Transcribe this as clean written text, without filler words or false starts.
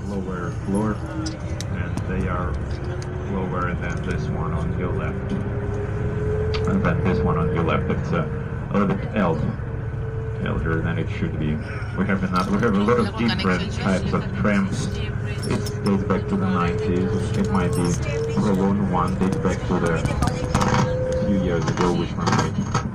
lower floor, and they are lower than this one on your left. And then this one on your left, it's a little bit elder than it should be. We have a lot of different types of trams. It dates back to the 90s. It might be Prolon one dates back to the a few years ago, which one might